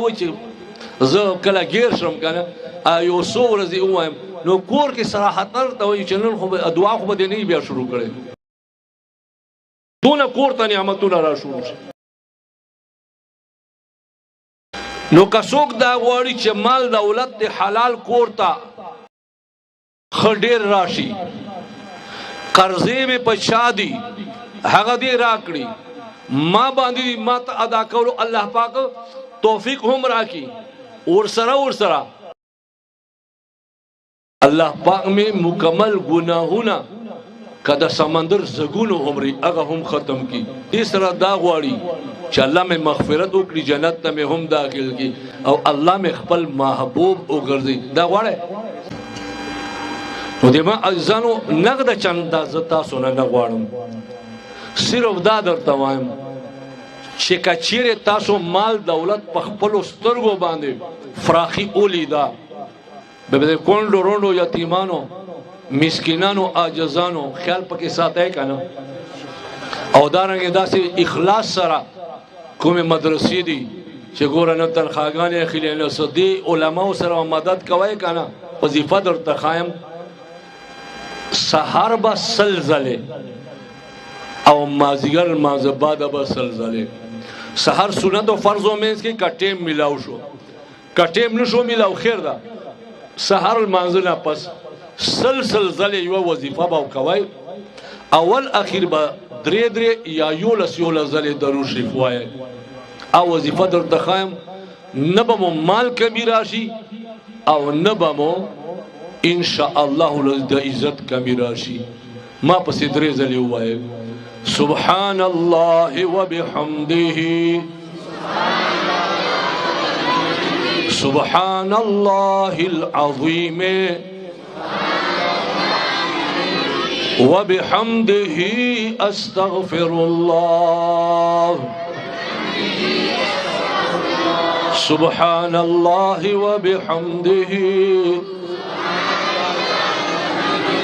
و چې زه کله ګیر شم کنه یو څو ورځې ووایم نو کور کې صراحت ورته وایي چې نن خو دعا خو به دې نه بیا شروع کړی دونه کور ته نعمتونه را شروع شي نو که څوک دا غواړي چې مال دولت د حلال کور ته ښه ډېر راشي قرضې مې په چا دي هغه دې راکړي ما باندې ما ته ادا کولو الله پاک توفیق هم راکړي ورسره الله پاک می مکمل گناهونه کدا سمندر زګونو عمرې هغه هم ختم کی دې سره دا غواړي چې الله می مغفرت وکړي جنت ته می هم داخل کی او الله می خپل محبوب وګرځي دا غواړي نو دې ما ځانو نقد چنده زتا سونه نه غواړم صرف دا درته وایم چې کچیرې تاسو مال دولت په خپلو سترګو باندې فراخي اولیدا به د کونډو روندو یتیمانو مسکینانو عاجزانو خیال پکې ساتای کنه او دارنګه داسې اخلاص سره کومه مدرسې دي چې ګوره نه تنخواګانې اخلي نه سدي علماو سره مدد کوي کنه وظیفه درته خایم سحر با سلزله او مازیګر مازباد با سلزله سحر سنت او فرض او مینس کې کټیم ملاو شو کټیم نشو ملاو خیر ده سحر المنزل پس سلسل زل یو وظیفه باو کوي اول اخیر با درې یا یولس زل درو شریف وای او وظیفه در تخایم نبمو مال کمی راشي او نبمو ان شاء الله د عزت کمی راشي ما پس درې زل وای سبحان الله وبحمده سبحان الله العظيم وبحمده استغفر الله سبحان الله وبحمده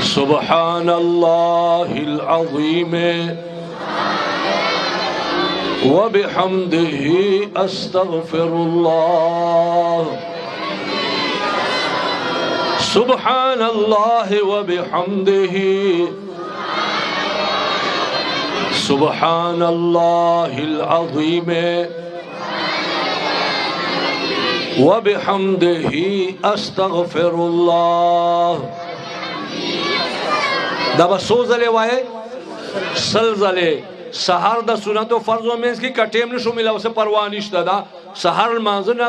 سبحان الله العظيم وبحمده استغفر الله سبحان الله وبحمده سبحان الله العظيم وبحمده استغفر الله دا بسوزله وای سلزله سحر د سنت او فرض او مینس کی کټیم نشو ملاو سے پروا نشته دا سحر المنزل